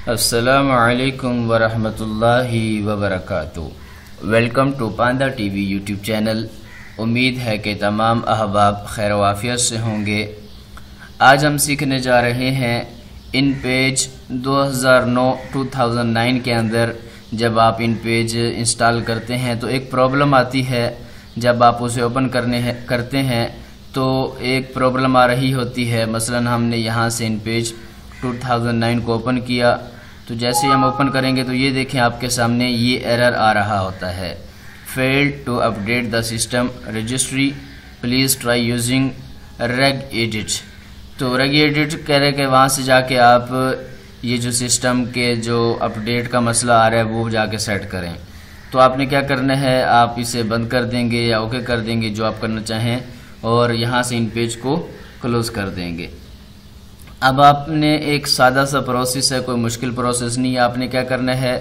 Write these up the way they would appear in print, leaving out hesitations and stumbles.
अस्सलामु अलैकुम वरहमतुल्लाहि वबरकातुहू। वेलकम टू पांदा टीवी यूट्यूब चैनल। उम्मीद है कि तमाम अहबाब खैर वाफियत से होंगे। आज हम सीखने जा रहे हैं इन पेज 2009 के अंदर जब आप इन पेज इंस्टॉल करते हैं तो एक प्रॉब्लम आती है। जब आप उसे ओपन करते हैं तो एक प्रॉब्लम आ रही होती है। मसलन हमने यहाँ से इन पेज 2009 को ओपन किया तो जैसे ही हम ओपन करेंगे तो ये देखें आपके सामने ये एरर आ रहा होता है, failed to update the system registry, please try using reg edit. तो रेग एडिट कह रहे कि वहाँ से जाके आप ये जो सिस्टम के जो अपडेट का मसला आ रहा है वो जाके सेट करें। तो आपने क्या करना है, आप इसे बंद कर देंगे या ओके कर देंगे जो आप करना चाहें, और यहाँ से इन पेज को क्लोज़ कर देंगे। अब आपने एक सादा सा प्रोसेस है, कोई मुश्किल प्रोसेस नहीं है। आपने क्या करना है,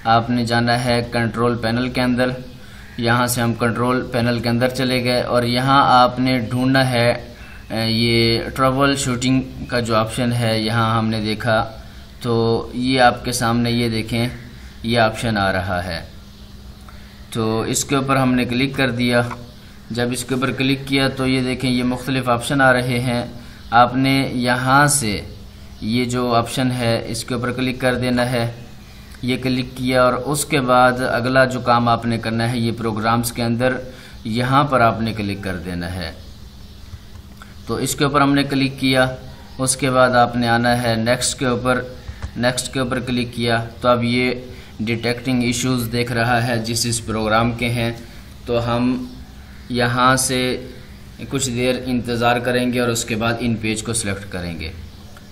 आपने जाना है कंट्रोल पैनल के अंदर। यहाँ से हम कंट्रोल पैनल के अंदर चले गए और यहाँ आपने ढूंढना है ये ट्रबल शूटिंग का जो ऑप्शन है। यहाँ हमने देखा तो ये आपके सामने ये देखें ये ऑप्शन आ रहा है। तो इसके ऊपर हमने क्लिक कर दिया। जब इसके ऊपर क्लिक किया तो ये देखें ये मुख्तलिफ ऑप्शन आ रहे हैं। आपने यहाँ से ये जो ऑप्शन है इसके ऊपर क्लिक कर देना है। ये क्लिक किया और उसके बाद अगला जो काम आपने करना है ये प्रोग्राम्स के अंदर यहाँ पर आपने क्लिक कर देना है। तो इसके ऊपर हमने क्लिक किया। उसके बाद आपने आना है नेक्स्ट के ऊपर। नेक्स्ट के ऊपर क्लिक किया तो अब ये डिटेक्टिंग इश्यूज़ देख रहा है जिस इस प्रोग्राम के हैं। तो हम यहाँ से कुछ देर इंतज़ार करेंगे और उसके बाद इन पेज को सिलेक्ट करेंगे।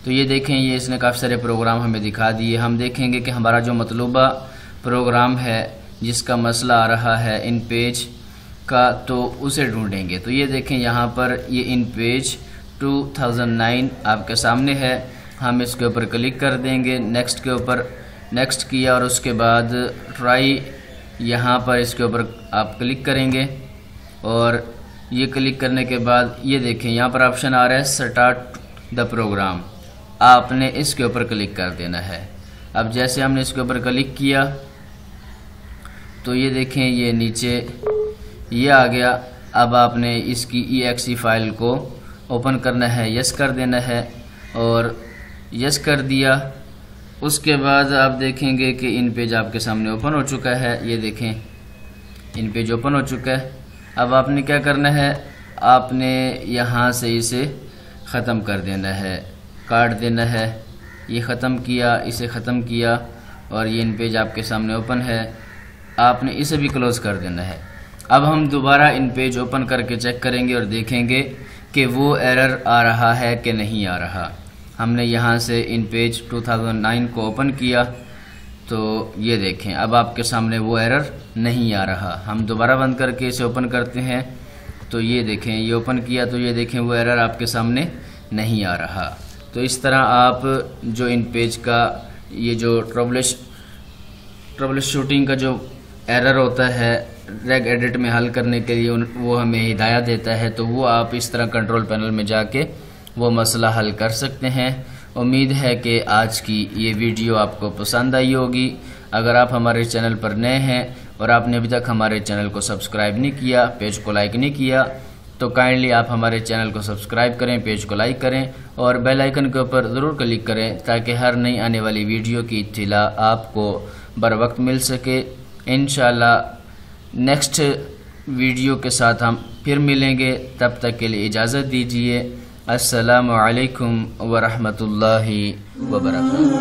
तो ये देखें ये इसने काफ़ी सारे प्रोग्राम हमें दिखा दिए। हम देखेंगे कि हमारा जो मतलूबा प्रोग्राम है जिसका मसला आ रहा है इन पेज का, तो उसे ढूंढेंगे। तो ये देखें यहाँ पर ये इन पेज 2009 आपके सामने है। हम इसके ऊपर क्लिक कर देंगे, नेक्स्ट के ऊपर नेक्स्ट किया और उसके बाद ट्राई यहाँ पर इसके ऊपर आप क्लिक करेंगे और ये क्लिक करने के बाद ये देखें यहाँ पर ऑप्शन आ रहा है स्टार्ट द प्रोग्राम। आपने इसके ऊपर क्लिक कर देना है। अब जैसे हमने इसके ऊपर क्लिक किया तो ये देखें ये नीचे ये आ गया। अब आपने इसकी exe फाइल को ओपन करना है, यस कर देना है और यस कर दिया। उसके बाद आप देखेंगे कि इन पेज आपके सामने ओपन हो चुका है। ये देखें इन पेज ओपन हो चुका है। अब आपने क्या करना है, आपने यहाँ से इसे ख़त्म कर देना है, काट देना है। ये ख़त्म किया, इसे ख़त्म किया और ये इन पेज आपके सामने ओपन है। आपने इसे भी क्लोज़ कर देना है। अब हम दोबारा इन पेज ओपन करके चेक करेंगे और देखेंगे कि वो एरर आ रहा है कि नहीं आ रहा। हमने यहाँ से इन पेज 2009 को ओपन किया तो ये देखें अब आपके सामने वो एरर नहीं आ रहा। हम दोबारा बंद करके इसे ओपन करते हैं तो ये देखें ये ओपन किया तो ये देखें वो एरर आपके सामने नहीं आ रहा। तो इस तरह आप जो इन पेज का ये जो ट्रबल शूटिंग का जो एरर होता है रेग एडिट में हल करने के लिए वो हमें हिदायत देता है। तो वो आप इस तरह कंट्रोल पैनल में जाके वो मसला हल कर सकते हैं। उम्मीद है कि आज की ये वीडियो आपको पसंद आई होगी। अगर आप हमारे चैनल पर नए हैं और आपने अभी तक हमारे चैनल को सब्सक्राइब नहीं किया, पेज को लाइक नहीं किया, तो काइंडली आप हमारे चैनल को सब्सक्राइब करें, पेज को लाइक करें और बेल आइकन के ऊपर ज़रूर क्लिक करें ताकि हर नई आने वाली वीडियो की इत्तिला आपको बर वक्त मिल सके। इंशाअल्लाह नेक्स्ट वीडियो के साथ हम फिर मिलेंगे। तब तक के लिए इजाज़त दीजिए। अस्सलामु अलैकुम वरहमतुल्लाहि वबरकातुहू।